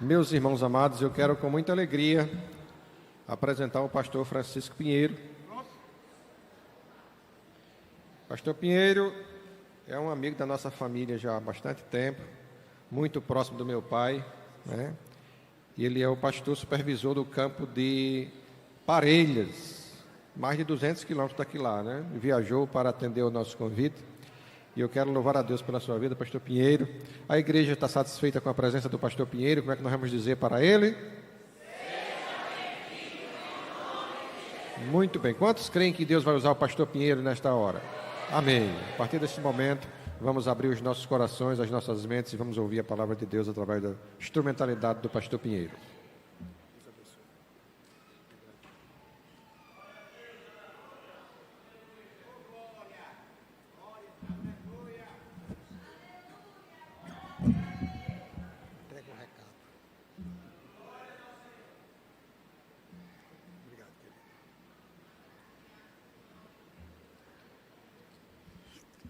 Meus irmãos amados, eu quero com muita alegria apresentar o pastor Francisco Pinheiro. Pastor Pinheiro é um amigo da nossa família já há bastante tempo, muito próximo do meu pai, né? E ele é o pastor supervisor do campo de Parelhas, mais de 200 quilômetros daqui lá, né? Viajou para atender o nosso convite. E eu quero louvar a Deus pela sua vida, pastor Pinheiro. A igreja está satisfeita com a presença do pastor Pinheiro. Como é que nós vamos dizer para ele? Muito bem. Quantos creem que Deus vai usar o pastor Pinheiro nesta hora? Amém. A partir desse momento, vamos abrir os nossos corações, as nossas mentes e vamos ouvir a palavra de Deus através da instrumentalidade do pastor Pinheiro.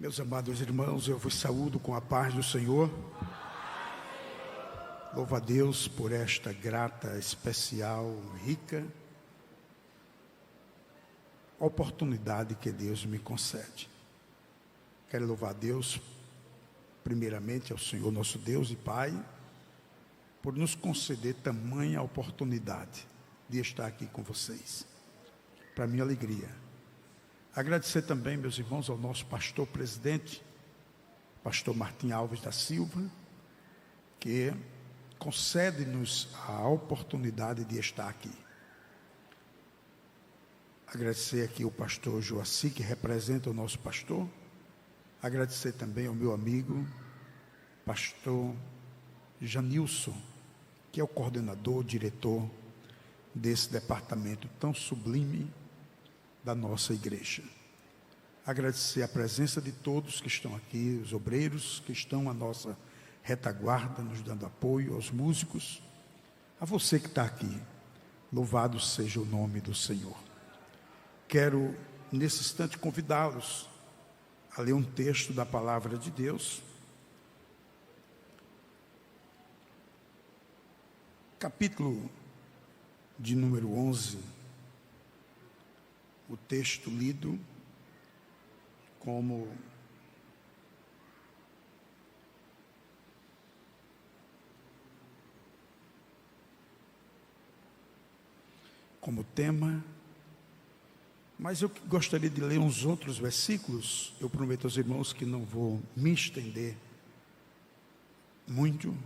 Meus amados irmãos, eu vos saúdo com a paz do Senhor. Louvo a Deus por esta grata, especial, rica oportunidade que Deus me concede. Quero louvar a Deus, primeiramente ao Senhor nosso Deus e Pai, por nos conceder tamanha oportunidade de estar aqui com vocês. Para minha alegria. Agradecer também, meus irmãos, ao nosso pastor presidente, pastor Martim Alves da Silva, que concede-nos a oportunidade de estar aqui. Agradecer aqui o pastor Joaci, que representa o nosso pastor. Agradecer também ao meu amigo, pastor Janilson, que é o coordenador, diretor desse departamento tão sublime da nossa igreja. Agradecer a presença de todos que estão aqui, os obreiros que estão à nossa retaguarda, nos dando apoio, aos músicos, a você que está aqui, louvado seja o nome do Senhor. Quero, nesse instante, convidá-los a ler um texto da palavra de Deus, capítulo de número 11, o texto lido como tema, mas eu gostaria de ler uns outros versículos. Eu prometo aos irmãos que não vou me estender muito,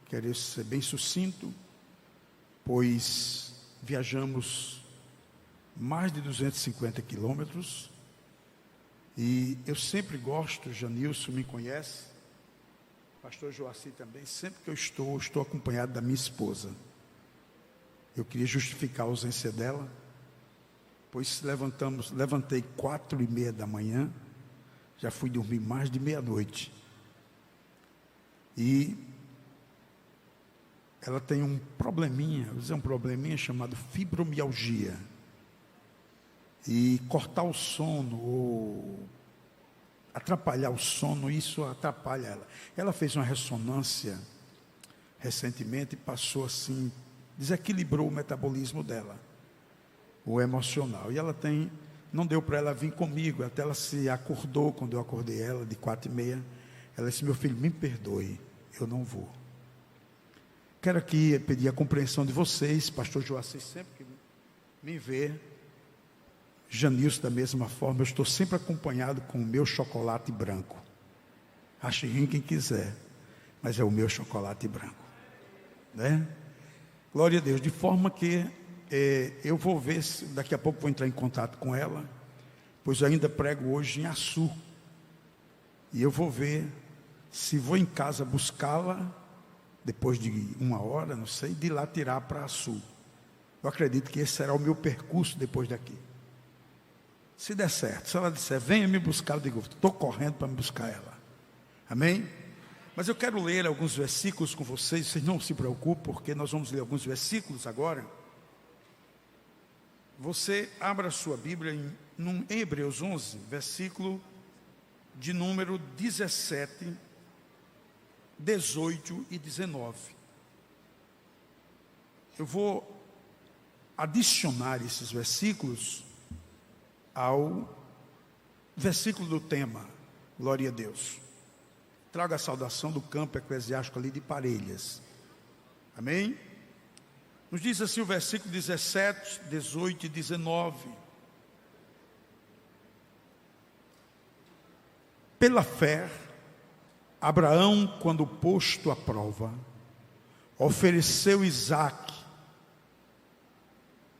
quero ser bem sucinto, pois viajamos mais de 250 quilômetros, e eu sempre gosto, Janilson me conhece, pastor Joaci também, sempre que eu estou acompanhado da minha esposa. Eu queria justificar a ausência dela, pois levantei 4:30 da manhã, já fui dormir mais de meia-noite, e ela tem um probleminha, vou dizer um probleminha chamado fibromialgia. E cortar o sono ou atrapalhar o sono, isso atrapalha ela. Ela fez uma ressonância recentemente e passou assim, desequilibrou o metabolismo dela, o emocional. E ela não deu para ela vir comigo, até ela se acordou quando eu acordei ela, de 4:30. Ela disse: meu filho, me perdoe, eu não vou. Quero aqui pedir a compreensão de vocês, pastor Joaci sempre que me vê, Janilson da mesma forma, eu estou sempre acompanhado com o meu chocolate branco. Ache ruim quem quiser, mas é o meu chocolate branco, né? Glória a Deus, de forma que eu vou ver se daqui a pouco vou entrar em contato com ela, pois eu ainda prego hoje em Açu, e eu vou ver se vou em casa buscá-la, depois de 1 hora, não sei, de lá tirar para Açu. Eu acredito que esse será o meu percurso depois daqui. Se der certo, se ela disser, venha me buscar, eu digo, estou correndo para me buscar ela. Amém? Mas eu quero ler alguns versículos com vocês não se preocupem, porque nós vamos ler alguns versículos agora. Você abra a sua Bíblia em Hebreus 11, versículo de número 17, 18 e 19. eu vou adicionar esses versículos ao versículo do tema, glória a Deus. Traga a saudação do campo eclesiástico ali de Parelhas. Amém? Nos diz assim o versículo 17, 18 e 19. Pela fé, Abraão, quando posto à prova, ofereceu Isaque.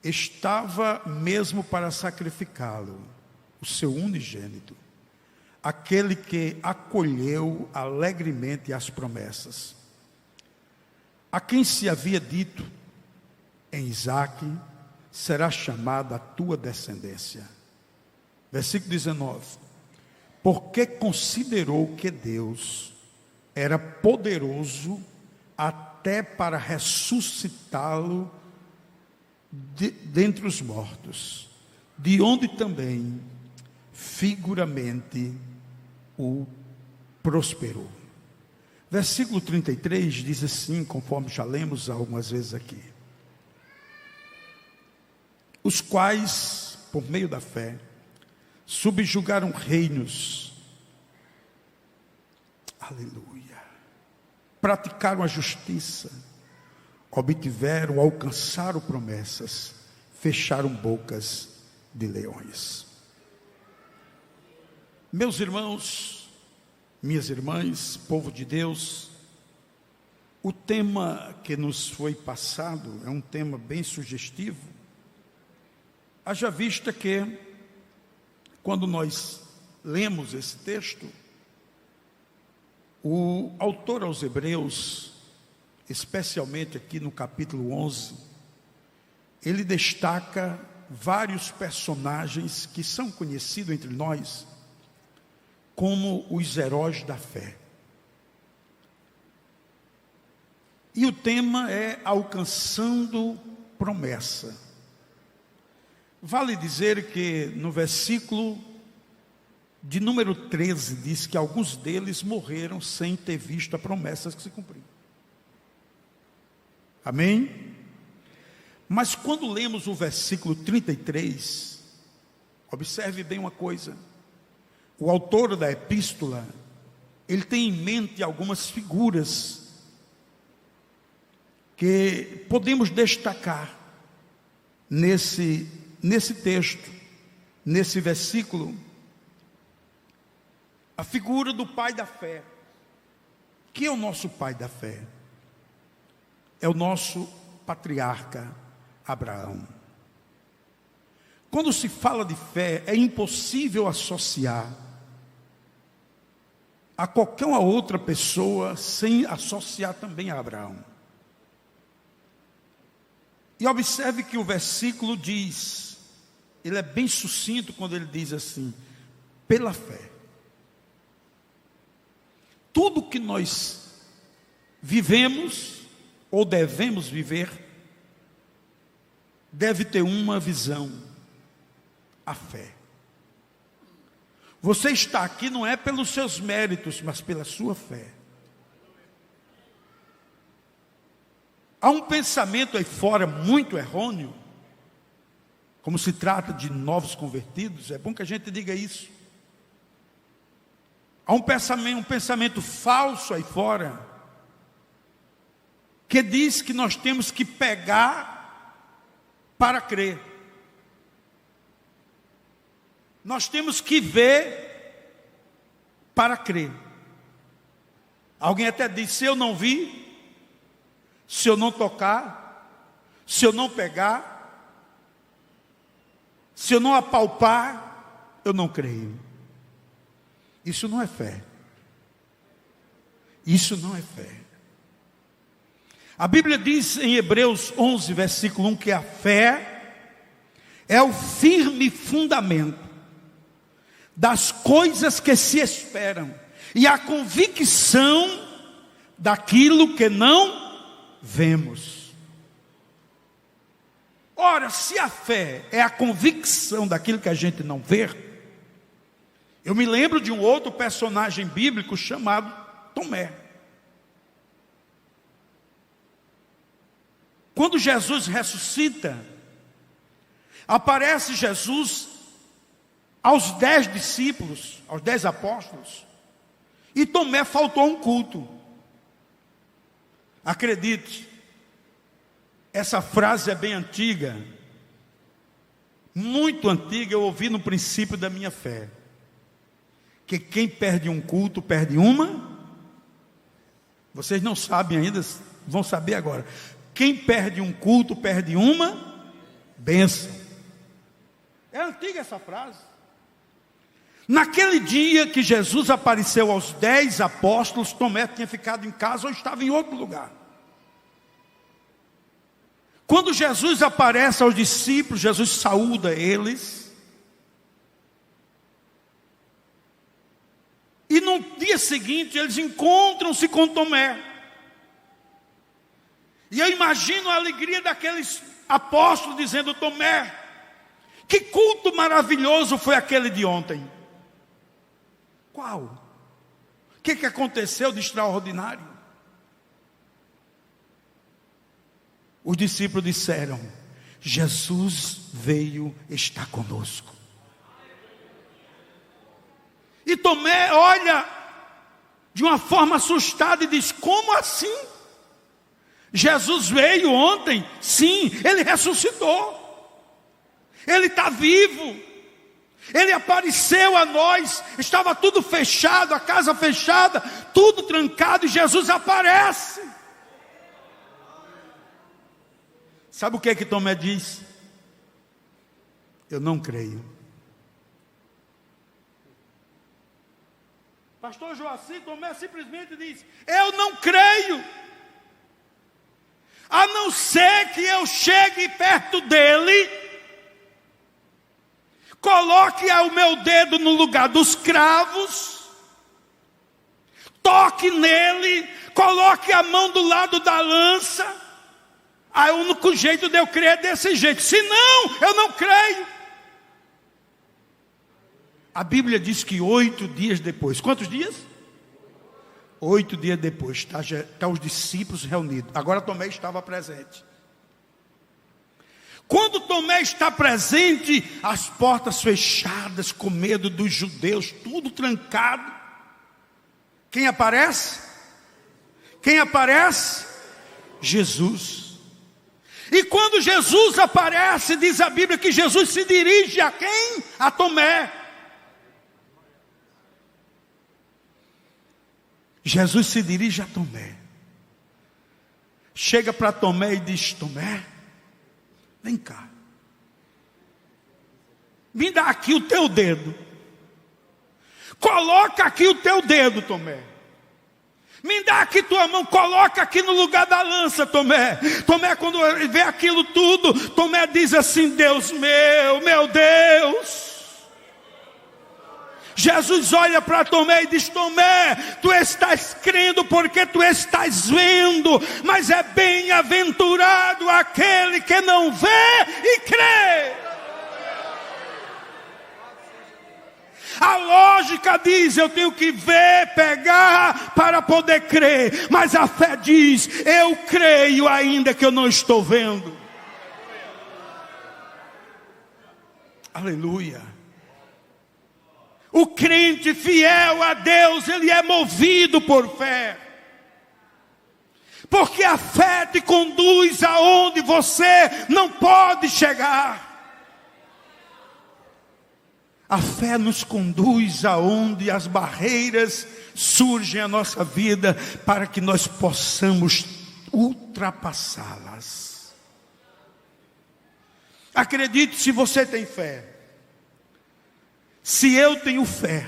Estava mesmo para sacrificá-lo, o seu unigênito, aquele que acolheu alegremente as promessas, a quem se havia dito: em Isaque será chamada a tua descendência. Versículo 19. Porque considerou que Deus era poderoso até para ressuscitá-lo dentre os mortos, de onde também figuramente o prosperou. Versículo 33 diz assim, conforme já lemos algumas vezes aqui: os quais, por meio da fé, subjugaram reinos, aleluia, praticaram a justiça, obtiveram, alcançaram promessas, fecharam bocas de leões. Meus irmãos, minhas irmãs, povo de Deus, o tema que nos foi passado é um tema bem sugestivo. Haja vista que, quando nós lemos esse texto, o autor aos Hebreus, especialmente aqui no capítulo 11, ele destaca vários personagens que são conhecidos entre nós como os heróis da fé. E o tema é alcançando promessa. Vale dizer que no versículo de número 13 diz que alguns deles morreram sem ter visto a promessa que se cumpriu. Amém? Mas quando lemos o versículo 33, observe bem uma coisa. O autor da epístola, ele tem em mente algumas figuras que podemos destacar nesse texto, nesse versículo. A figura do pai da fé. Quem é o nosso pai da fé? É o nosso patriarca Abraão. Quando se fala de fé, é impossível associar a qualquer outra pessoa sem associar também a Abraão. E observe que o versículo diz, ele é bem sucinto quando ele diz assim: pela fé. Tudo que nós vivemos ou devemos viver deve ter uma visão: a fé. Você está aqui não é pelos seus méritos, mas pela sua fé. Há um pensamento aí fora muito errôneo, como se trata de novos convertidos, é bom que a gente diga isso. Há um pensamento falso aí fora, que diz que nós temos que pegar para crer. Nós temos que ver para crer. Alguém até diz: se eu não vi, se eu não tocar, se eu não pegar, se eu não apalpar, eu não creio. Isso não é fé. Isso não é fé. A Bíblia diz em Hebreus 11, versículo 1, que a fé é o firme fundamento das coisas que se esperam e a convicção daquilo que não vemos. Ora, se a fé é a convicção daquilo que a gente não vê, eu me lembro de um outro personagem bíblico chamado Tomé. Quando Jesus ressuscita, aparece Jesus aos 10 discípulos, aos 10 apóstolos, e Tomé faltou um culto. Acredite, essa frase é bem antiga, muito antiga, eu ouvi no princípio da minha fé, que quem perde um culto, perde uma, vocês não sabem ainda, vão saber agora, quem perde um culto, perde uma bênção. É antiga essa frase. Naquele dia que Jesus apareceu aos 10 apóstolos, Tomé tinha ficado em casa ou estava em outro lugar. Quando Jesus aparece aos discípulos, Jesus saúda eles. E no dia seguinte eles encontram-se com Tomé. E eu imagino a alegria daqueles apóstolos dizendo: Tomé, que culto maravilhoso foi aquele de ontem. Qual? O que aconteceu de extraordinário? Os discípulos disseram: Jesus veio estar conosco. E Tomé olha de uma forma assustada e diz: como assim? Jesus veio ontem? Sim, ele ressuscitou. Ele está vivo. Ele apareceu a nós. Estava tudo fechado, a casa fechada, tudo trancado, e Jesus aparece. Sabe o que Tomé diz? Eu não creio. Pastor Joacim, Tomé simplesmente diz: eu não creio. A não ser que eu chegue perto dele, coloque o meu dedo no lugar dos cravos, toque nele, coloque a mão do lado da lança. Aí o único jeito de eu crer é desse jeito. Se não, eu não creio. A Bíblia diz que 8 dias depois, quantos dias? 8 dias depois, está os discípulos reunidos. Agora Tomé estava presente. Quando Tomé está presente, as portas fechadas, com medo dos judeus, tudo trancado. Quem aparece? Quem aparece? Jesus. E quando Jesus aparece, diz a Bíblia que Jesus se dirige a quem? A Tomé. Jesus se dirige a Tomé. Chega para Tomé e diz: Tomé, vem cá. Me dá aqui o teu dedo. Coloca aqui o teu dedo, Tomé. Me dá aqui tua mão, coloca aqui no lugar da lança, Tomé. Tomé, quando vê aquilo tudo, Tomé diz assim: Deus meu Deus. Jesus olha para Tomé e diz: Tomé, tu estás crendo porque tu estás vendo, mas é bem-aventurado aquele que não vê e crê. A lógica diz: eu tenho que ver, pegar para poder crer, mas a fé diz: eu creio ainda que eu não estou vendo. Aleluia. O crente fiel a Deus, ele é movido por fé. Porque a fé te conduz aonde você não pode chegar. A fé nos conduz aonde as barreiras surgem à nossa vida, para que nós possamos ultrapassá-las. Acredite, se você tem fé. Se eu tenho fé,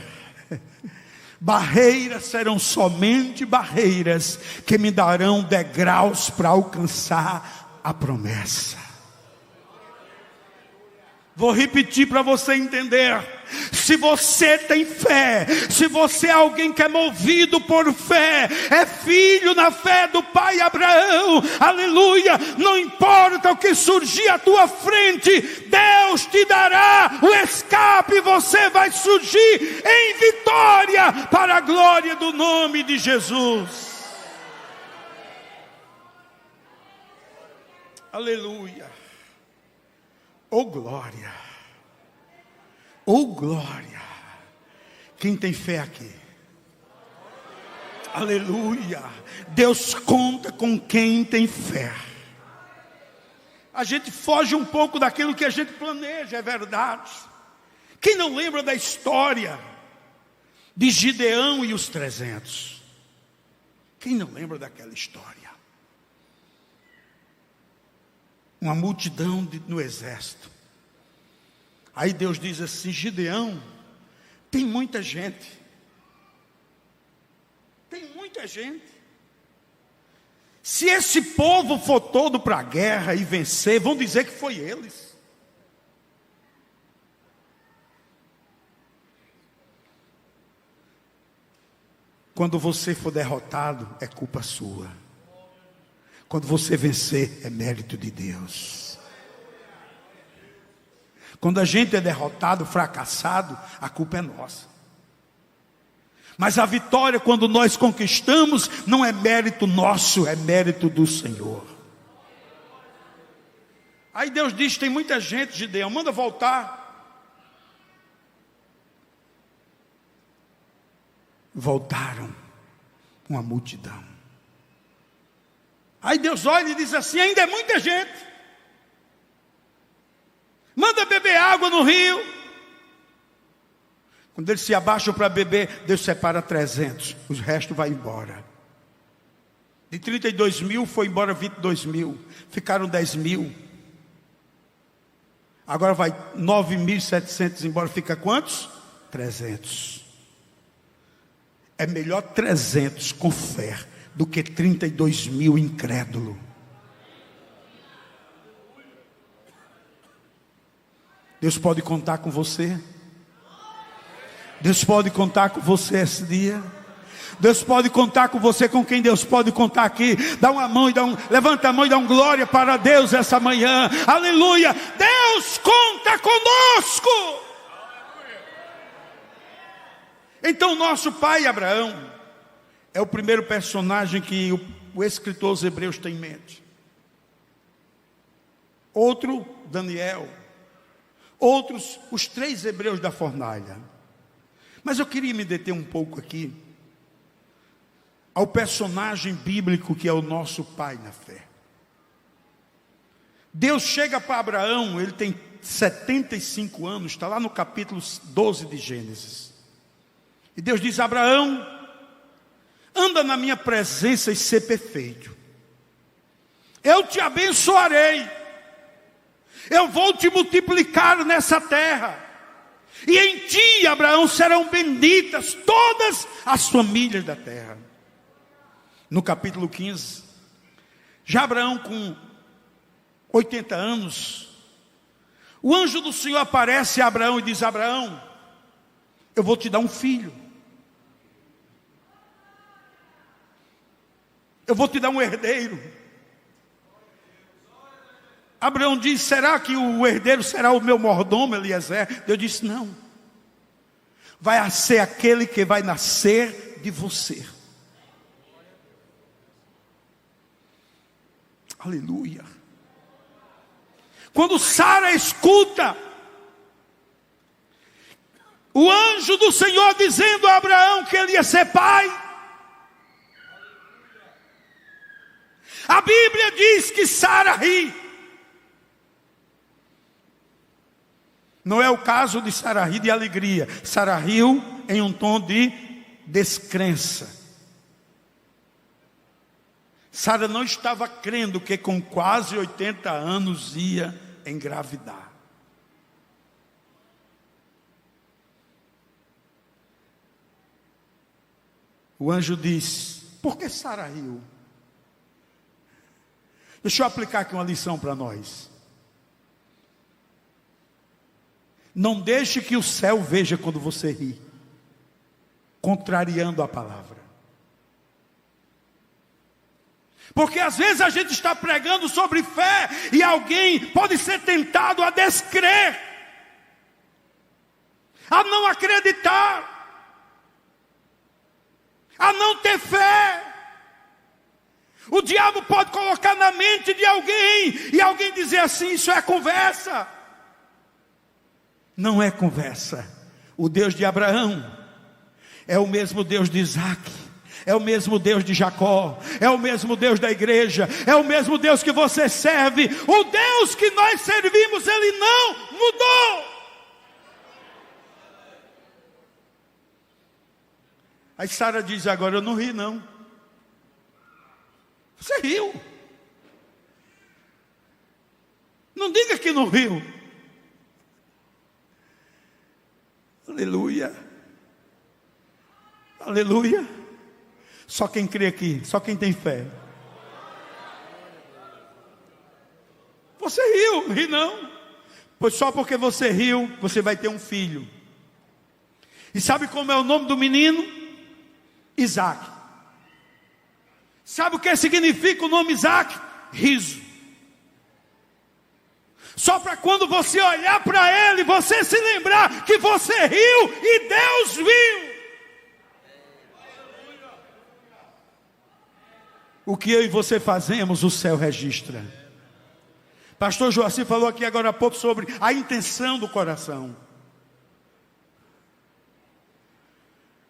barreiras serão somente barreiras que me darão degraus para alcançar a promessa. Vou repetir para você entender. Se você tem fé, se você é alguém que é movido por fé, é filho na fé do pai Abraão, aleluia, não importa o que surgir à tua frente, Deus te dará o escape, e você vai surgir em vitória para a glória do nome de Jesus. Aleluia. Oh glória. Oh glória. Quem tem fé aqui? Aleluia. Deus conta com quem tem fé. A gente foge um pouco daquilo que a gente planeja, é verdade. Quem não lembra da história de Gideão e os 300? Quem não lembra daquela história? Uma multidão no exército. Aí Deus diz assim: Gideão, tem muita gente. Tem muita gente. Se esse povo for todo para a guerra e vencer, vão dizer que foi eles. Quando você for derrotado, é culpa sua. Quando você vencer, é mérito de Deus. Quando a gente é derrotado, fracassado, a culpa é nossa. Mas a vitória, quando nós conquistamos, não é mérito nosso, é mérito do Senhor. Aí Deus diz: tem muita gente, Gideão, manda voltar. Voltaram uma multidão. Aí Deus olha e diz assim: ainda é muita gente. Manda beber água no rio. Quando eles se abaixam para beber, Deus separa 300. O resto vai embora. De 32 mil, foi embora 22 mil. Ficaram 10 mil. Agora vai 9.700 embora. Fica quantos? 300. É melhor 300 com fé do que 32 mil incrédulo. Deus pode contar com você. Deus pode contar com você esse dia. Deus pode contar com você, com quem Deus pode contar aqui. Dá uma mão e levanta a mão e dá um glória para Deus essa manhã. Aleluia. Deus conta conosco. Então nosso pai Abraão é o primeiro personagem que o escritor aos Hebreus tem em mente. Outro, Daniel. Outros, os 3 hebreus da fornalha. Mas eu queria me deter um pouco aqui ao personagem bíblico que é o nosso pai na fé. Deus chega para Abraão, ele tem 75 anos, está lá no capítulo 12 de Gênesis. E Deus diz: Abraão, anda na minha presença e ser perfeito. Eu te abençoarei. Eu vou te multiplicar nessa terra. E em ti, Abraão, serão benditas todas as famílias da terra. No capítulo 15, já Abraão com 80 anos, o anjo do Senhor aparece a Abraão e diz: Abraão, eu vou te dar um filho. Eu vou te dar um herdeiro. Abraão diz: será que o herdeiro será o meu mordomo Eliezer? Deus disse: não. Vai ser aquele que vai nascer de você. Aleluia. Quando Sara escuta o anjo do Senhor dizendo a Abraão que ele ia ser pai, a Bíblia diz que Sara ri. Não é o caso de Sara rir de alegria. Sara riu em um tom de descrença. Sara não estava crendo que com quase 80 anos ia engravidar. O anjo disse: por que Sara riu? Deixa eu aplicar aqui uma lição para nós. Não deixe que o céu veja quando você ri, contrariando a palavra. Porque às vezes a gente está pregando sobre fé e alguém pode ser tentado a descrer, a não acreditar, a não ter fé. O O diabo pode colocar na mente de alguém e alguém dizer assim: isso é conversa. Não é conversa. O Deus de Abraão é o mesmo Deus de Isaac, é o mesmo Deus de Jacó, é o mesmo Deus da igreja, é o mesmo Deus que você serve. O Deus que nós servimos, Ele não mudou. Aí Sara diz agora: eu não ri não. Você riu. Não diga que não riu. Aleluia. Aleluia. Só quem crê aqui, só quem tem fé. Você riu, ri não. Pois só porque você riu, você vai ter um filho. E sabe como é o nome do menino? Isaac. Sabe o que significa o nome Isaac? Riso. Só para quando você olhar para ele, você se lembrar que você riu e Deus viu. O que eu e você fazemos, o céu registra. Pastor Joacir falou aqui agora há pouco sobre a intenção do coração.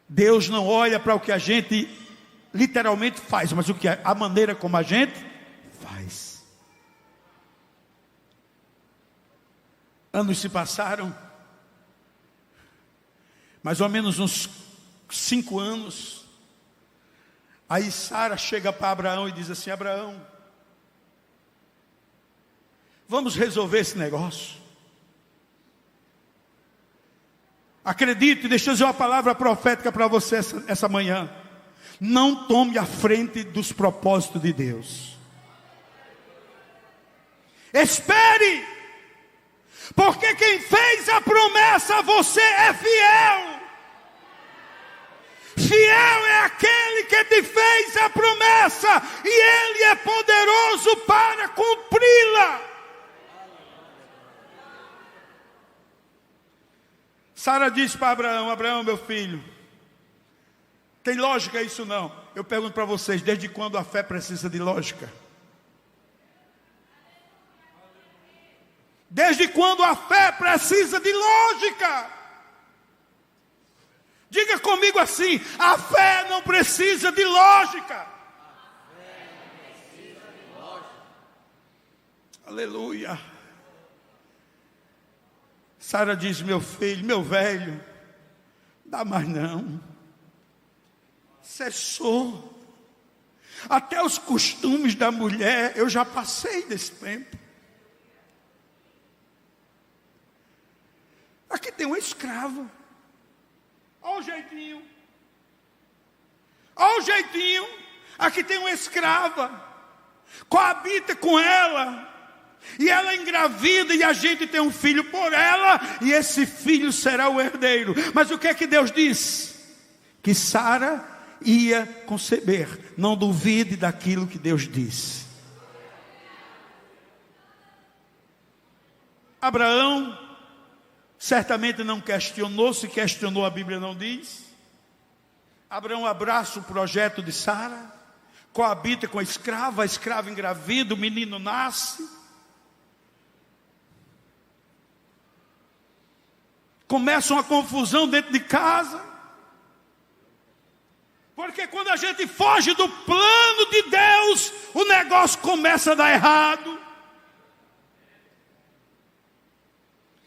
Deus não olha para o que a gente literalmente faz, mas a maneira como a gente faz. Anos se passaram, mais ou menos uns 5 anos. Aí Sara chega para Abraão e diz assim: Abraão, vamos resolver esse negócio. Acredite, deixa eu dizer uma palavra profética para você essa manhã. Não tome a frente dos propósitos de Deus. Espere, porque quem fez a promessa a você é fiel. Fiel é aquele que te fez a promessa, e Ele é poderoso para cumpri-la. Sara disse para Abraão: Abraão, meu filho, tem lógica isso não? Eu pergunto para vocês, desde quando a fé precisa de lógica? Desde quando a fé precisa de lógica? Diga comigo assim: a fé não precisa de lógica. A fé não precisa de lógica. Aleluia. Sara diz: meu filho, meu velho, dá mais não. Cessou. Até os costumes da mulher eu já passei desse tempo. Aqui tem um escravo. Olha o jeitinho. Olha o jeitinho. Aqui tem uma escrava. Coabita com ela. E ela engravida e a gente tem um filho por ela. E esse filho será o herdeiro. Mas o que é que Deus diz? Que Sara ia conceber. Não duvide daquilo que Deus disse. Abraão certamente não questionou. Se questionou, a Bíblia não diz. Abraão abraça o projeto de Sara, coabita com a escrava engravida, o menino nasce. Começa uma confusão dentro de casa. Porque quando a gente foge do plano de Deus, o negócio começa a dar errado.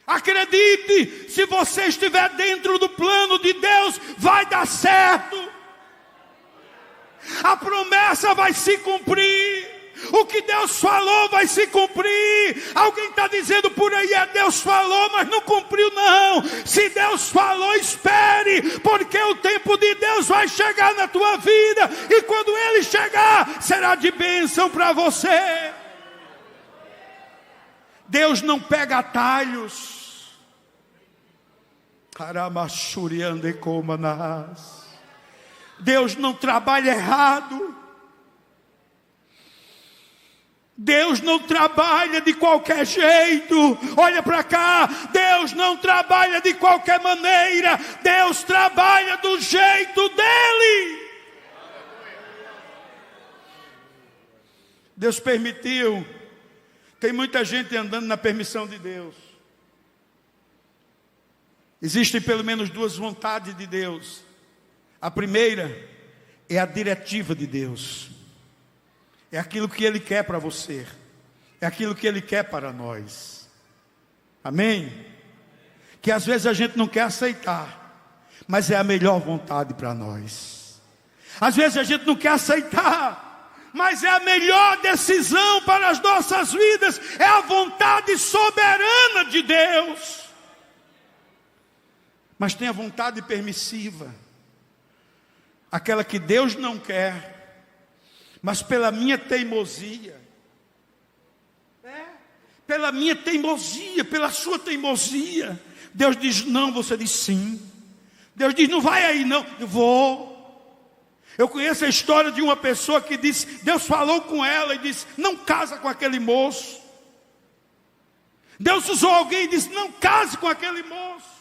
Acredite, se você estiver dentro do plano de Deus, vai dar certo. A promessa vai se cumprir. O que Deus falou vai se cumprir. Alguém está dizendo por aí: Deus falou, mas não cumpriu não. Se Deus falou, espere, porque o tempo de Deus vai chegar na tua vida. E quando Ele chegar, será de bênção para você. Deus não pega atalhos. Deus não trabalha errado. Deus não trabalha de qualquer jeito. Olha para cá. Deus não trabalha de qualquer maneira. Deus trabalha do jeito dele. Deus permitiu. Tem muita gente andando na permissão de Deus. Existem pelo menos duas vontades de Deus. A primeira é a diretiva de Deus. É aquilo que Ele quer para você. É aquilo que Ele quer para nós. Amém? Que às vezes a gente não quer aceitar, mas é a melhor vontade para nós. Às vezes a gente não quer aceitar, mas é a melhor decisão para as nossas vidas. É a vontade soberana de Deus. Mas tem a vontade permissiva, aquela que Deus não quer, mas pela minha teimosia, pela minha teimosia, pela sua teimosia, Deus diz não, você diz sim. Deus diz não vai aí não, eu vou. Eu conheço a história de uma pessoa que disse, Deus falou com ela e disse, não casa com aquele moço. Deus usou alguém e disse, não case com aquele moço.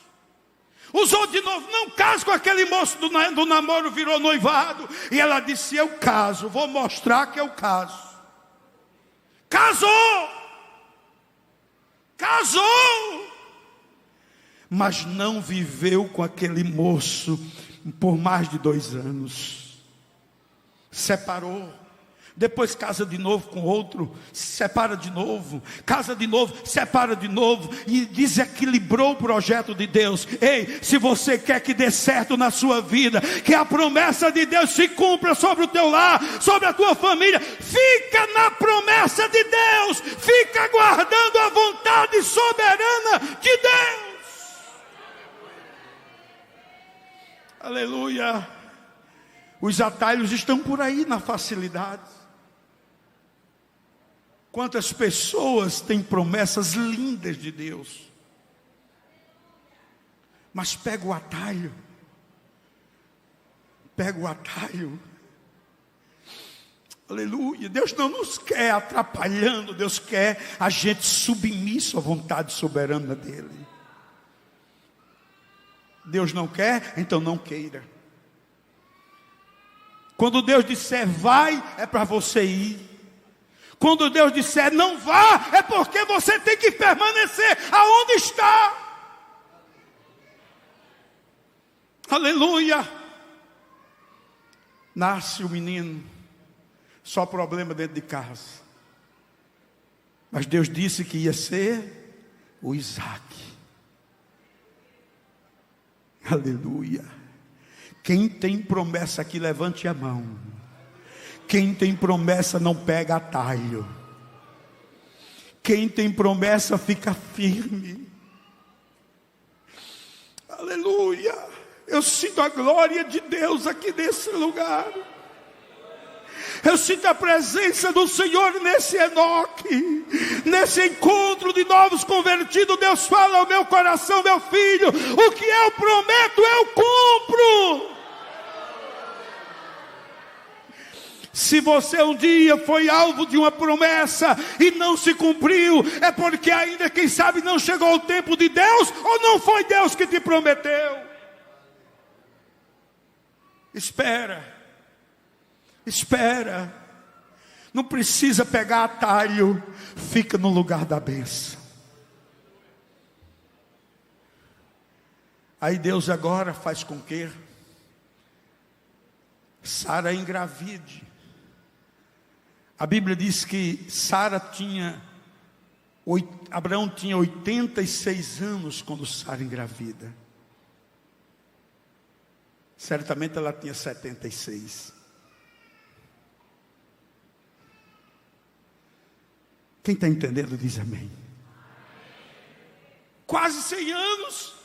Usou de novo, não case com aquele moço do namoro, virou noivado. E ela disse, eu caso, vou mostrar que eu caso. Casou! Casou! Mas não viveu com aquele moço por mais de 2 anos. Separou. Depois casa de novo com outro, se separa de novo, casa de novo, separa de novo, e desequilibrou o projeto de Deus. Ei, se você quer que dê certo na sua vida, que a promessa de Deus se cumpra sobre o teu lar, sobre a tua família, fica na promessa de Deus, fica aguardando a vontade soberana de Deus. Aleluia. Os atalhos estão por aí na facilidade. Quantas pessoas têm promessas lindas de Deus, mas pega o atalho. Pega o atalho. Aleluia. Deus não nos quer atrapalhando, Deus quer a gente submisso à vontade soberana dEle. Deus não quer, então não queira. Quando Deus disser vai, é para você ir. Quando Deus disser não vá, é porque você tem que permanecer aonde está. Aleluia. Nasce o menino, só problema dentro de casa. Mas Deus disse que ia ser o Isaac. Aleluia. Quem tem promessa aqui, levante a mão. Quem tem promessa não pega atalho. Quem tem promessa fica firme. Aleluia. Eu sinto a glória de Deus aqui nesse lugar. Eu sinto a presença do Senhor nesse Enoque, nesse encontro de novos convertidos. Deus fala ao meu coração, meu filho, o que eu prometo eu cumpro. Se você um dia foi alvo de uma promessa e não se cumpriu, é porque ainda, quem sabe, não chegou o tempo de Deus, ou não foi Deus que te prometeu. Espera. Espera. Não precisa pegar atalho. Fica no lugar da bênção. Aí Deus agora faz com que Sara engravide. A Bíblia diz que Abraão tinha 86 anos quando Sara engravida. Certamente ela tinha 76. Quem está entendendo diz amém. Quase 100 anos.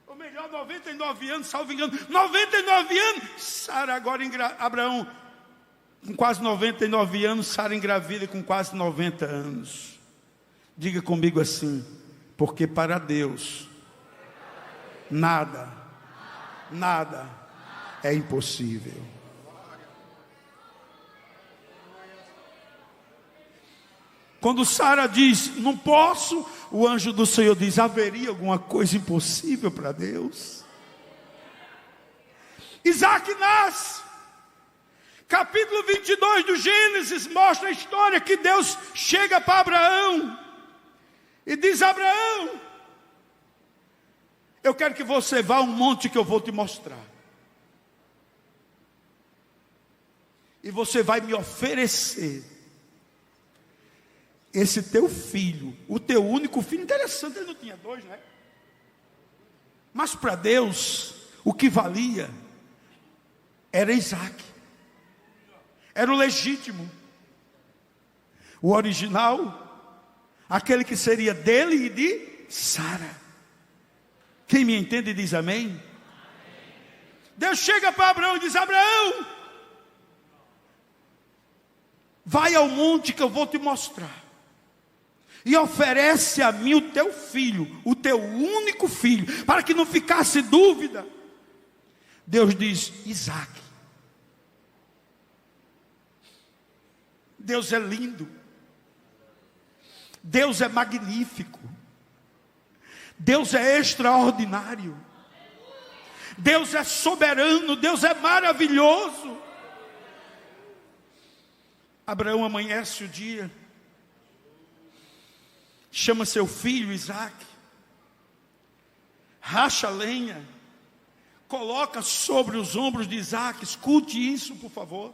Ou melhor, 99 anos, salvo engano. 99 anos. Sara agora, Abraão, com quase 99 anos, Sara engravida com quase 90 anos. Diga comigo assim: porque para Deus nada é impossível. Quando Sara diz, não posso, o anjo do Senhor diz, haveria alguma coisa impossível para Deus? Isaac nasce. Capítulo 22 do Gênesis mostra a história que Deus chega para Abraão e diz: Abraão, eu quero que você vá a um monte que eu vou te mostrar. E você vai me oferecer esse teu filho, o teu único filho. Interessante, ele não tinha dois, né? Mas para Deus, o que valia era Isaac. Era o legítimo, o original, aquele que seria dele e de Sara. Quem me entende diz amém? Amém. Deus chega para Abraão e diz: Abraão, vai ao monte que eu vou te mostrar, e oferece a mim o teu filho, o teu único filho, para que não ficasse dúvida. Deus diz: Isaac. Deus é lindo, Deus é magnífico, Deus é extraordinário, Deus é soberano, Deus é maravilhoso. Abraão amanhece o dia, chama seu filho Isaac, racha a lenha, coloca sobre os ombros de Isaac. Escute isso, por favor.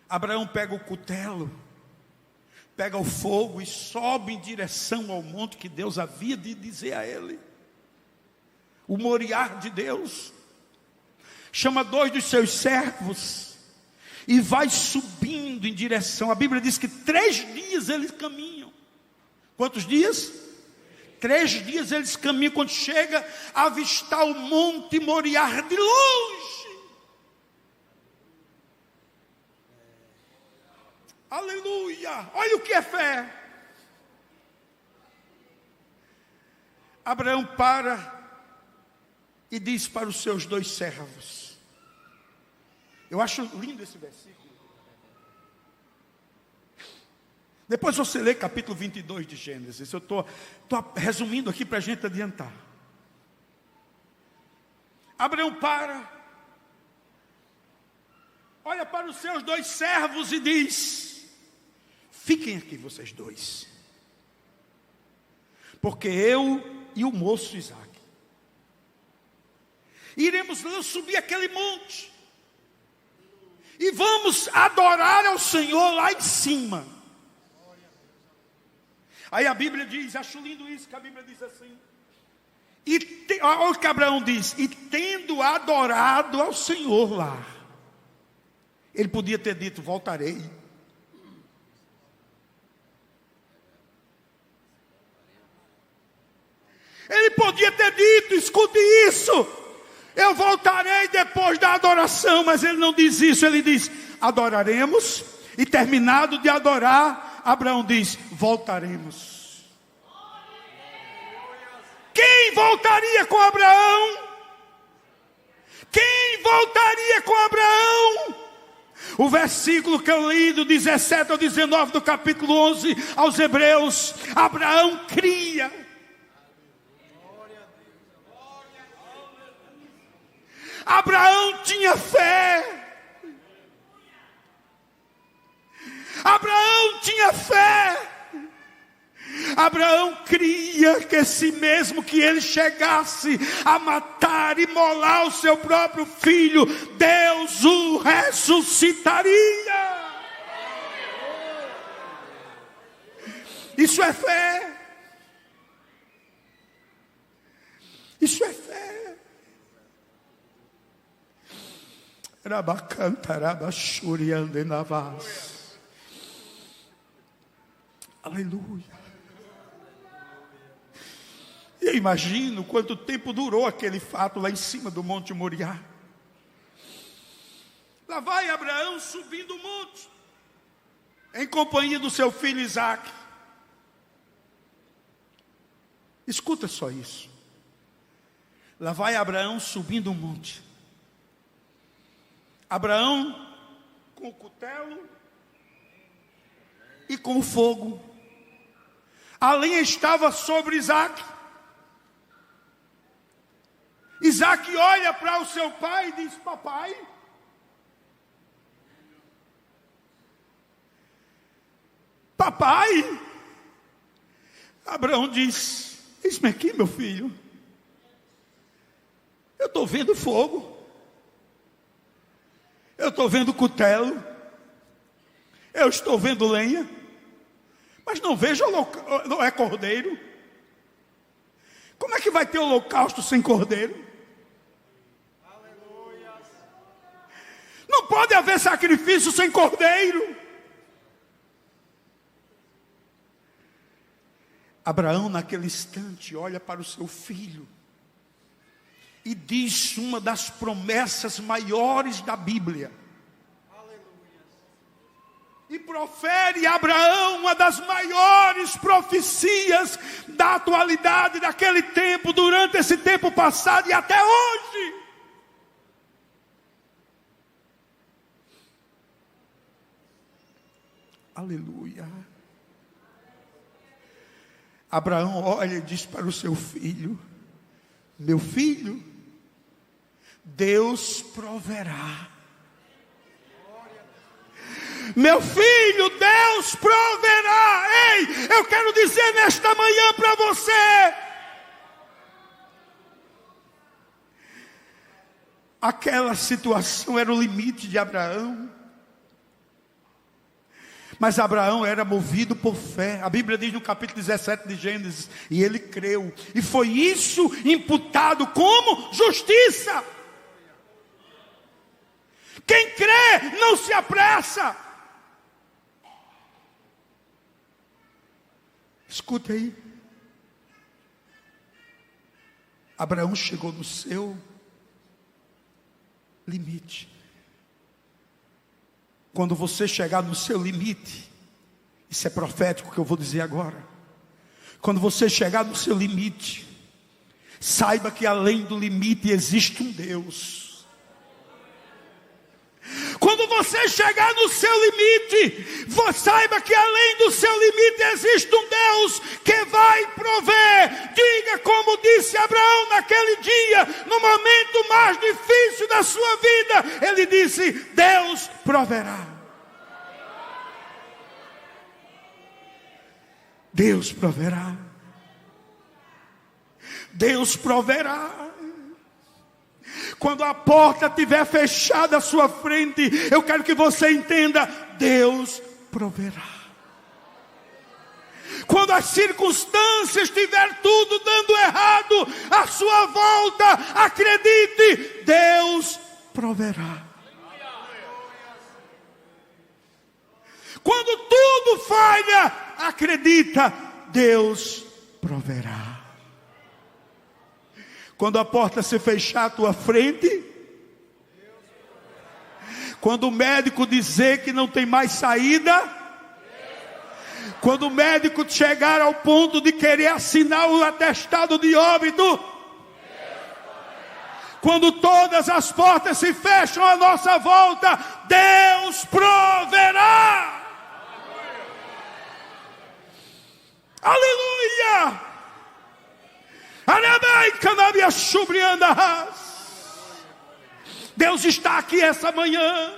Abraão pega o cutelo, pega o fogo e sobe em direção ao monte que Deus havia de dizer a ele, o Moriá de Deus. Chama 2 dos seus servos e vai subindo em direção. A Bíblia diz que 3 dias eles caminham. Quantos dias? 3 dias eles caminham. Quando chega a avistar o monte Moriá de longe, aleluia, olha o que é fé. Abraão para e diz para os seus 2 servos. Eu acho lindo esse versículo. Depois você lê capítulo 22 de Gênesis. Eu estou resumindo aqui para a gente adiantar. Abraão para, olha para os seus 2 servos e diz: fiquem aqui vocês 2, porque eu e o moço Isaac iremos subir aquele monte e vamos adorar ao Senhor lá em cima. Aí a Bíblia diz, acho lindo isso, que a Bíblia diz assim, olha o que Abraão diz: e tendo adorado ao Senhor lá. Ele podia ter dito: voltarei. Ele podia ter dito, escute isso, eu voltarei depois da adoração. Mas ele não diz isso, ele diz: adoraremos. E terminado de adorar, Abraão diz: voltaremos. Quem voltaria com Abraão? Quem voltaria com Abraão? O versículo que eu li do 17 ao 19 do capítulo 11 aos Hebreus: Abraão cria. Abraão tinha fé. Abraão tinha fé. Abraão cria que se mesmo que ele chegasse a matar e imolar o seu próprio filho, Deus o ressuscitaria. Isso é fé. Isso é fé. Aleluia. E eu imagino quanto tempo durou aquele fato lá em cima do Monte Moriá. Lá vai Abraão subindo o monte, em companhia do seu filho Isaac. Escuta só isso. Lá vai Abraão subindo o monte. Abraão com o cutelo e com o fogo. A lenha estava sobre Isaac. Isaac olha para o seu pai e diz: papai, papai. Abraão diz: eis-me aqui, meu filho. Eu estou vendo fogo. Eu estou vendo cutelo. Eu estou vendo lenha. Mas não vejo, não é cordeiro. Como é que vai ter holocausto sem cordeiro? Aleluia. Não pode haver sacrifício sem cordeiro. Abraão, naquele instante, olha para o seu filho e diz uma das promessas maiores da Bíblia. E profere a Abraão uma das maiores profecias da atualidade, daquele tempo, durante esse tempo passado e até hoje. Aleluia. Abraão olha e diz para o seu filho: meu filho, Deus proverá. Meu filho, Deus proverá. Ei, eu quero dizer nesta manhã para você: aquela situação era o limite de Abraão. Mas Abraão era movido por fé. A Bíblia diz no capítulo 17 de Gênesis: e ele creu, e foi isso imputado como justiça. Quem crê não se apressa. Escuta aí. Abraão chegou no seu limite. Quando você chegar no seu limite, isso é profético que eu vou dizer agora. Quando você chegar no seu limite, saiba que além do limite existe um Deus. Quando você chegar no seu limite, saiba que além do seu limite existe um Deus que vai prover. Diga como disse Abraão naquele dia, no momento mais difícil da sua vida, ele disse: Deus proverá. Deus proverá. Deus proverá. Quando a porta estiver fechada à sua frente, eu quero que você entenda: Deus proverá. Quando as circunstâncias estiver tudo dando errado à sua volta, acredite, Deus proverá. Quando tudo falha, acredita, Deus proverá. Quando a porta se fechar à tua frente, quando o médico dizer que não tem mais saída, quando o médico chegar ao ponto de querer assinar o atestado de óbito, quando todas as portas se fecham à nossa volta, Deus proverá. Aleluia! Deus está aqui essa manhã.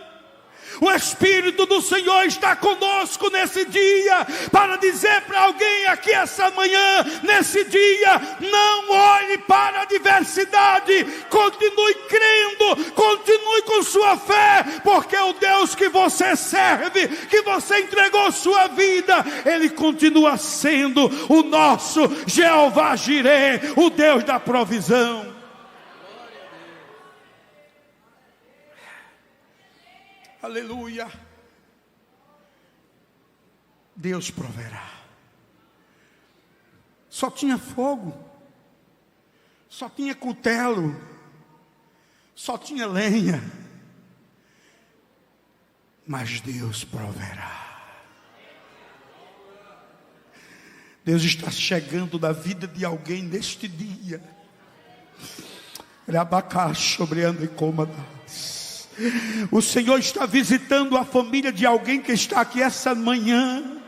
O Espírito do Senhor está conosco nesse dia, para dizer para alguém aqui essa manhã, nesse dia: não olhe para a adversidade, continue crendo, continue com sua fé, porque o Deus que você serve, que você entregou sua vida, Ele continua sendo o nosso Jeová Jireh, o Deus da provisão. Aleluia. Deus proverá. Só tinha fogo, só tinha cutelo, só tinha lenha, mas Deus proverá. Deus está chegando na vida de alguém neste dia. O Senhor está visitando a família de alguém que está aqui essa manhã.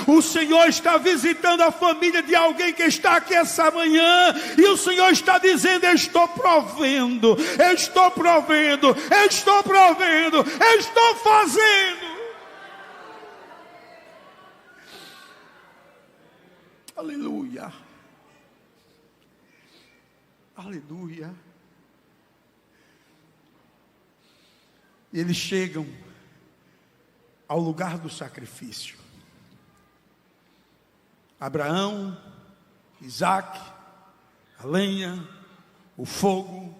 O Senhor está visitando a família de alguém que está aqui essa manhã, e o Senhor está dizendo: eu estou provendo, eu estou provendo, eu estou provendo, eu estou fazendo. Aleluia, aleluia. E eles chegam ao lugar do sacrifício. Abraão, Isaque, a lenha, o fogo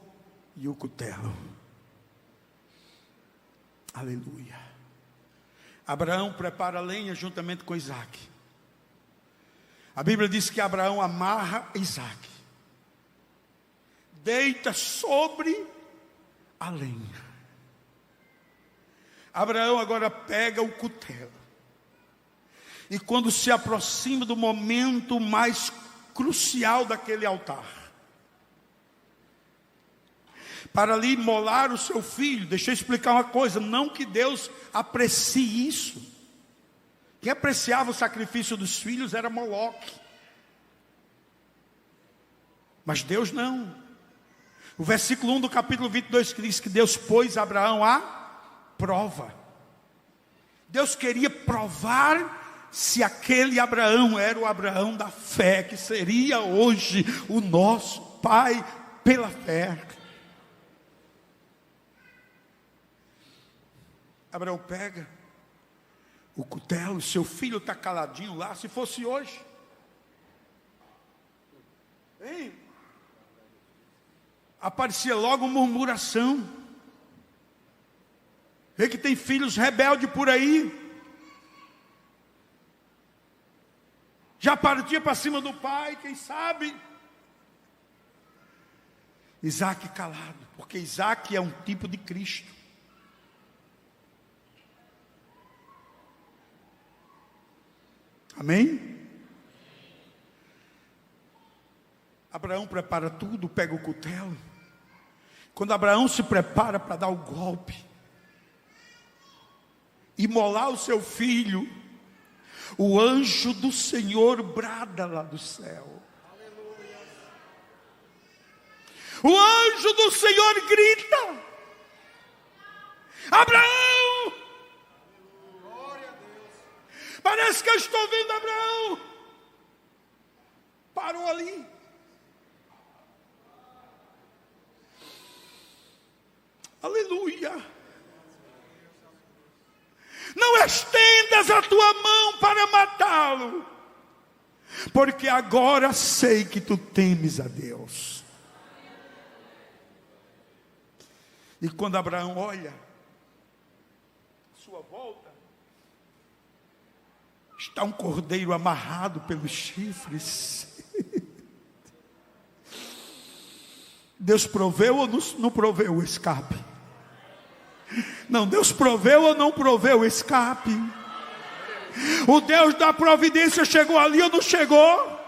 e o cutelo. Aleluia. Abraão prepara a lenha juntamente com Isaque. A Bíblia diz que Abraão amarra Isaque, deita sobre a lenha. Abraão agora pega o cutelo. E quando se aproxima do momento mais crucial daquele altar, para ali imolar o seu filho, deixa eu explicar uma coisa: não que Deus aprecie isso. Quem apreciava o sacrifício dos filhos era Moloque. Mas Deus não. O versículo 1 do capítulo 22 que diz que Deus pôs Abraão à prova. Deus queria provar se aquele Abraão era o Abraão da fé, que seria hoje o nosso pai pela fé. Abraão pega o cutelo, seu filho está caladinho lá. Se fosse hoje, hein? Aparecia logo murmuração. Vê que tem filhos rebeldes por aí. Já partia para cima do pai, quem sabe? Isaque calado, porque Isaque é um tipo de Cristo. Amém? Abraão prepara tudo, pega o cutelo. Quando Abraão se prepara para dar o golpe, imolar o seu filho, o anjo do Senhor brada lá do céu. Aleluia. O anjo do Senhor grita: Abraão! Glória a Deus. Parece que eu estou vendo Abraão. Parou ali. Aleluia. Não estendas a tua mão para matá-lo, porque agora sei que tu temes a Deus. E quando Abraão olha à sua volta, está um cordeiro amarrado pelos chifres. Deus proveu ou não proveu o escape? Não, Deus proveu ou não proveu o escape? O Deus da providência chegou ali ou não chegou?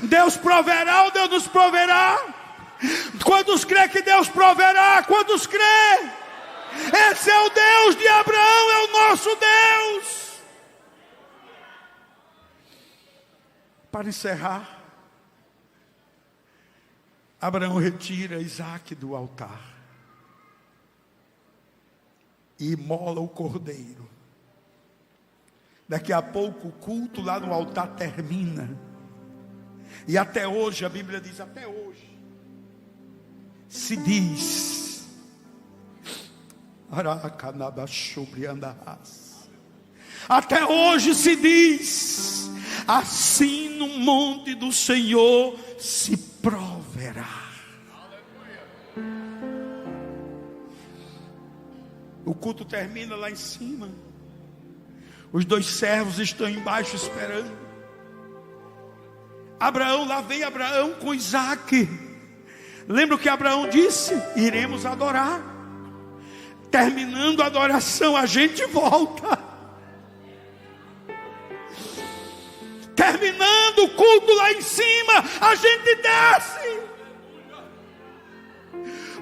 Deus proverá ou Deus nos proverá? Quantos crê que Deus proverá? Quantos crê? Esse é o Deus de Abraão, é o nosso Deus. Para encerrar, Abraão retira Isaque do altar e imola o cordeiro. Daqui a pouco o culto lá no altar termina. E até hoje, a Bíblia diz, até hoje, se diz, até hoje se diz, assim no monte do Senhor se proverá. O culto termina lá em cima. Os dois servos estão embaixo esperando. Abraão, lá vem Abraão com Isaque. Lembra o que Abraão disse? Iremos adorar. Terminando a adoração, a gente volta. Terminando o culto lá em cima, a gente desce.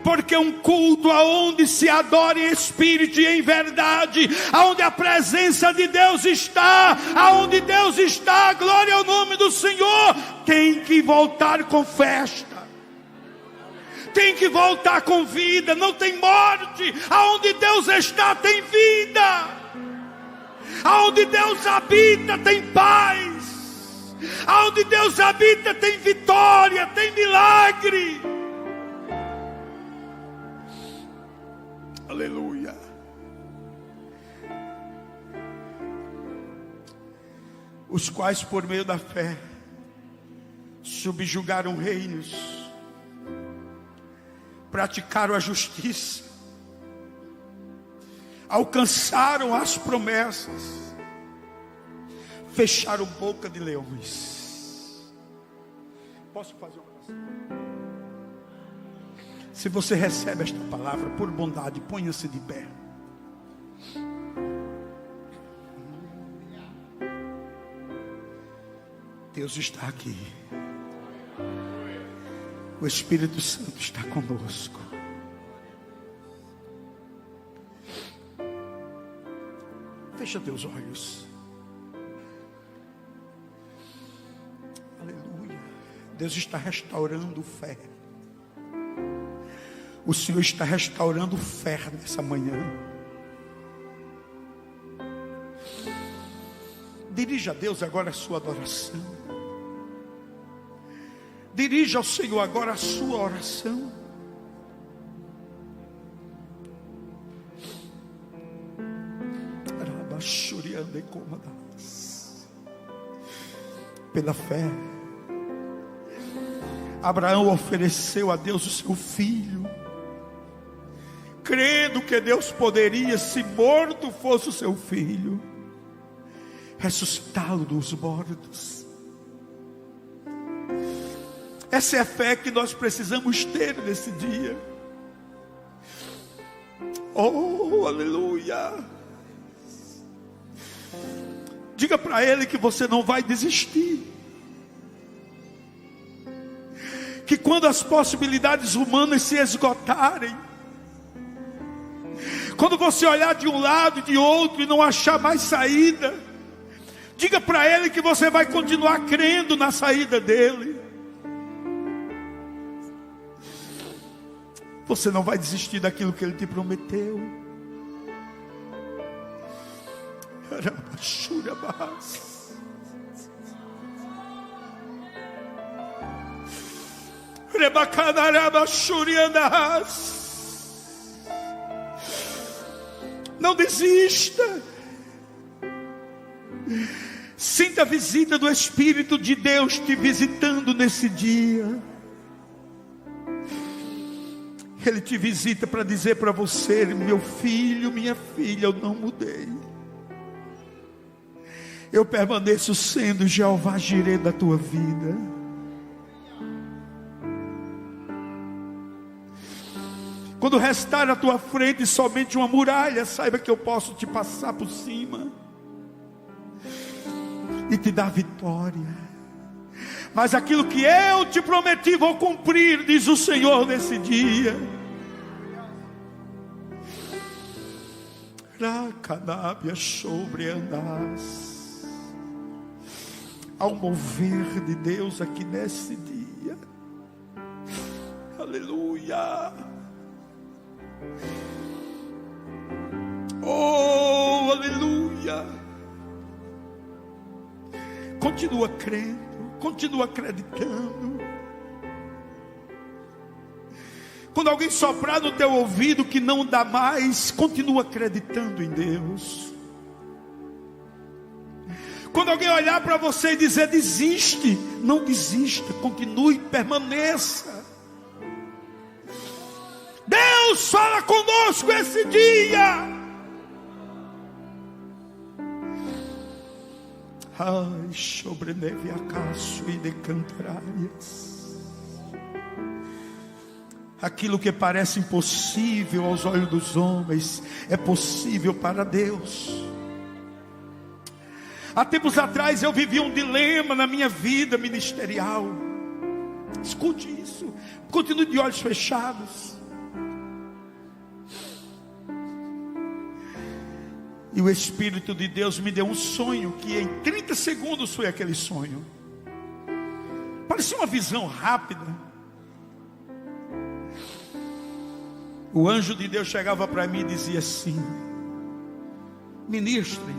porque um culto aonde se adora em espírito e em verdade, aonde a presença de Deus está, aonde Deus está, glória ao nome do Senhor, tem que voltar com festa, tem que voltar com vida, não tem morte. Aonde Deus está tem vida, aonde Deus habita tem paz, aonde Deus habita tem vitória, tem milagre. Aleluia. Os quais por meio da fé subjugaram reinos, praticaram a justiça, alcançaram as promessas, fecharam boca de leões. Posso fazer uma oração? Se você recebe esta palavra, por bondade, ponha-se de pé. Deus está aqui. O Espírito Santo está conosco. Fecha teus olhos. Aleluia. Deus está restaurando fé. O Senhor está restaurando fé nessa manhã. Dirija a Deus agora a sua adoração. Dirija ao Senhor agora a sua oração. Pela fé, Abraão ofereceu a Deus o seu filho, crendo que Deus poderia, se morto fosse o seu filho, ressuscitá-lo dos mortos. Essa é a fé que nós precisamos ter nesse dia. Oh, aleluia. Diga para ele que você não vai desistir, que quando as possibilidades humanas se esgotarem, quando você olhar de um lado e de outro e não achar mais saída, diga para ele que você vai continuar crendo na saída dele. Você não vai desistir daquilo que ele te prometeu. Não desista. Sinta a visita do Espírito de Deus te visitando nesse dia. Ele te visita para dizer para você: meu filho, minha filha, eu não mudei. Eu permaneço sendo Jeová Jireh da tua vida. Quando restar à tua frente somente uma muralha, saiba que eu posso te passar por cima e te dar vitória. Mas aquilo que eu te prometi vou cumprir, diz o Senhor nesse dia. Racanábia sobre andas. Há um mover de Deus aqui nesse dia. Aleluia. Oh, aleluia. Continua crendo, continua acreditando. Quando alguém soprar no teu ouvido que não dá mais, continua acreditando em Deus. Quando alguém olhar para você e dizer desiste, não desista, continue, permaneça. Deus fala conosco esse dia. Ai, sobre neve acaso e decantaraias. Aquilo que parece impossível aos olhos dos homens é possível para Deus. Há tempos atrás eu vivi um dilema na minha vida ministerial. Escute isso, continue de olhos fechados. E o Espírito de Deus me deu um sonho, que em 30 segundos foi aquele sonho. Parecia uma visão rápida. O anjo de Deus chegava para mim e dizia assim: ministre.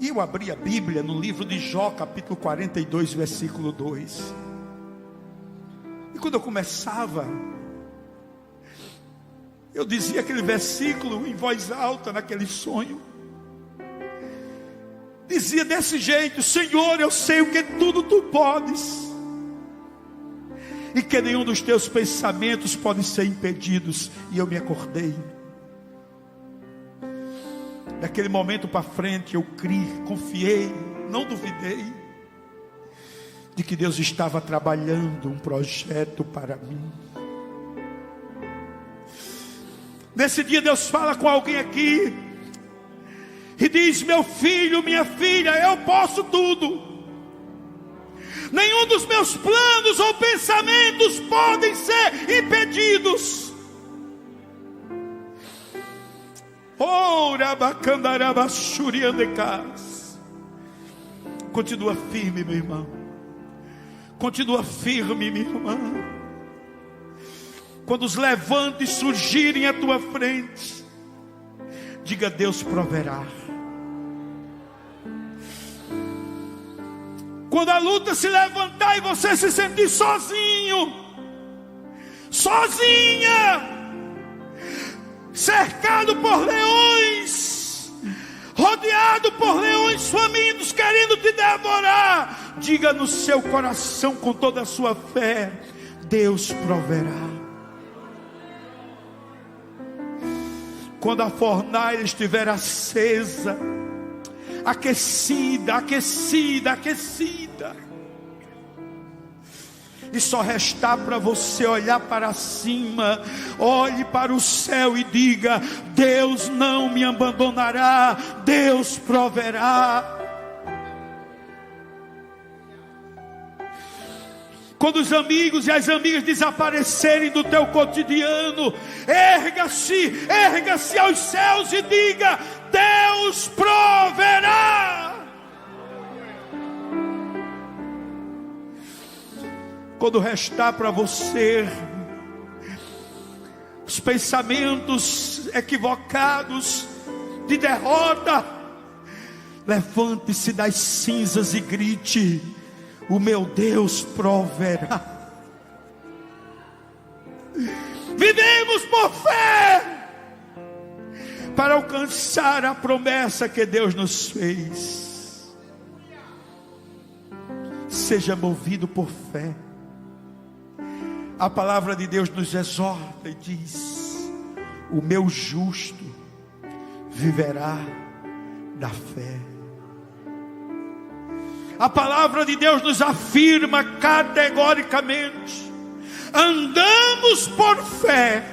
E eu abri a Bíblia no livro de Jó, capítulo 42, versículo 2. E quando eu começava, eu dizia aquele versículo em voz alta naquele sonho. Dizia desse jeito: Senhor, eu sei o que tudo tu podes, e que nenhum dos teus pensamentos pode ser impedidos. E eu me acordei. Daquele momento para frente eu criei, confiei, não duvidei de que Deus estava trabalhando um projeto para mim. Nesse dia Deus fala com alguém aqui e diz: meu filho, minha filha, eu posso tudo. Nenhum dos meus planos ou pensamentos podem ser impedidos. Continua firme, meu irmão. Continua firme, minha irmã. Quando os levantes surgirem à tua frente, diga: Deus proverá. Quando a luta se levantar e você se sentir sozinho, sozinha, cercado por leões, rodeado por leões famintos querendo te devorar, diga no seu coração com toda a sua fé: Deus proverá. Quando a fornalha estiver acesa, aquecida, aquecida, aquecida, e só restar para você olhar para cima, olhe para o céu e diga: Deus não me abandonará, Deus proverá. Quando os amigos e as amigas desaparecerem do teu cotidiano, erga-se, erga-se aos céus e diga: Deus proverá. Quando restar para você os pensamentos equivocados de derrota, levante-se das cinzas e grite: o meu Deus proverá. Vivemos por fé para alcançar a promessa que Deus nos fez. Seja movido por fé. A palavra de Deus nos exorta e diz: o meu justo viverá da fé. A palavra de Deus nos afirma categoricamente: andamos por fé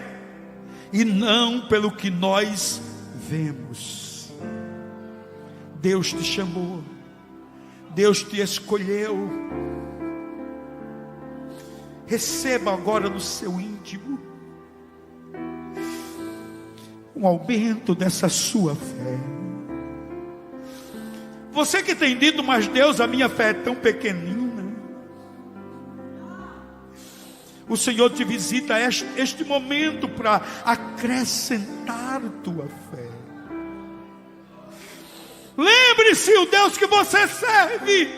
e não pelo que nós vemos. Deus te chamou, Deus te escolheu. Receba agora no seu íntimo um aumento dessa sua fé. Você que tem dito: mas Deus, a minha fé é tão pequenina. O Senhor te visita este momento para acrescentar tua fé. Lembre-se, o Deus que você serve,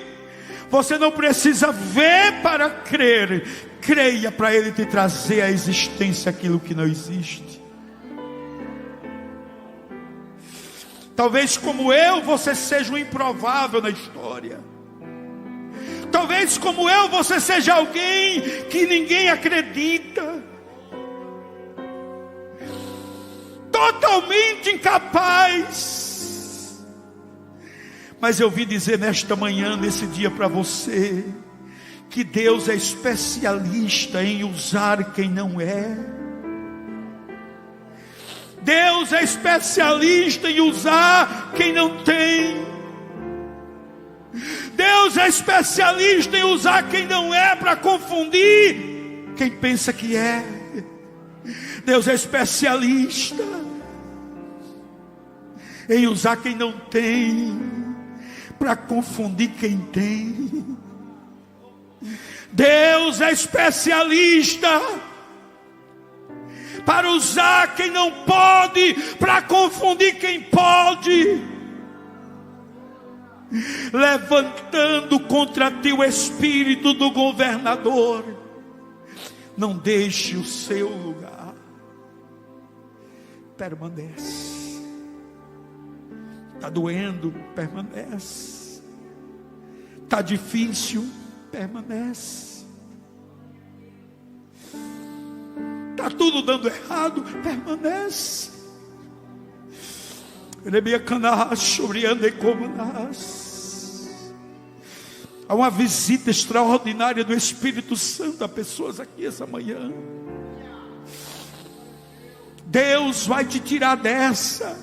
você não precisa ver para crer. Creia para Ele te trazer à existência aquilo que não existe. Talvez como eu, você seja um improvável na história. Talvez como eu, você seja alguém que ninguém acredita. Totalmente incapaz. Mas eu vim dizer nesta manhã, nesse dia para você, que Deus é especialista em usar quem não é. Deus é especialista em usar quem não tem. Deus é especialista em usar quem não é para confundir quem pensa que é. Deus é especialista. em usar quem não tem, para confundir quem tem. Deus é especialista para usar quem não pode, para confundir quem pode, levantando contra ti o espírito do governador. Não deixe o seu lugar, permanece. Está doendo, permanece. Está difícil, permanece. Está tudo dando errado, permanece. Há uma visita extraordinária do Espírito Santo a pessoas aqui essa manhã. Deus vai te tirar dessa.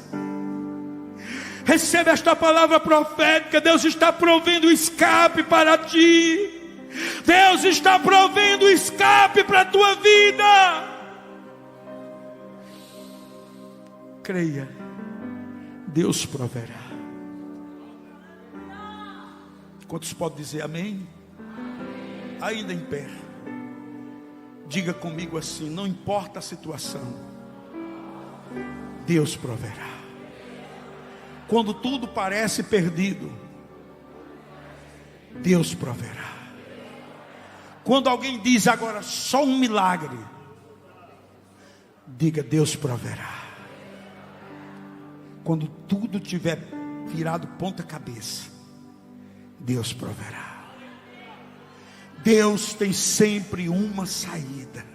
Receba esta palavra profética. Deus está provendo escape para ti. Deus está provendo escape para a tua vida. Creia, Deus proverá. Quantos podem dizer amém? Ainda em pé, diga comigo assim: não importa a situação, Deus proverá. Quando tudo parece perdido, Deus proverá. Quando alguém diz agora só um milagre, diga: Deus proverá. Quando tudo tiver virado ponta cabeça, Deus proverá. Deus tem sempre uma saída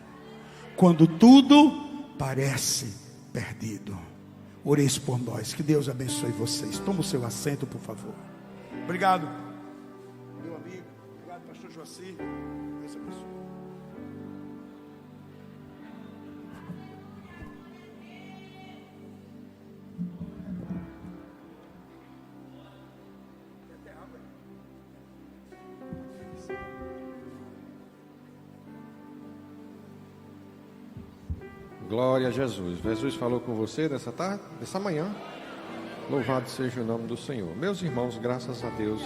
quando tudo parece perdido. Oreis por nós. Que Deus abençoe vocês. Toma o seu assento, por favor. Obrigado, meu amigo. Obrigado, pastor Joacir. Deus abençoe. Glória a Jesus. Jesus falou com você nessa tarde, nessa manhã. Louvado seja o nome do Senhor. Meus irmãos, graças a Deus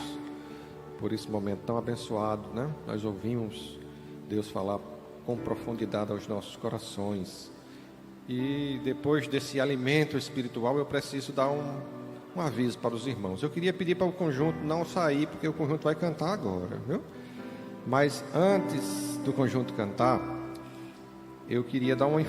por esse momento tão abençoado, né? Nós ouvimos Deus falar com profundidade aos nossos corações. E depois desse alimento espiritual, eu preciso dar um aviso para os irmãos. Eu queria pedir para o conjunto não sair, porque o conjunto vai cantar agora, viu? Mas antes do conjunto cantar, eu queria dar uma informação.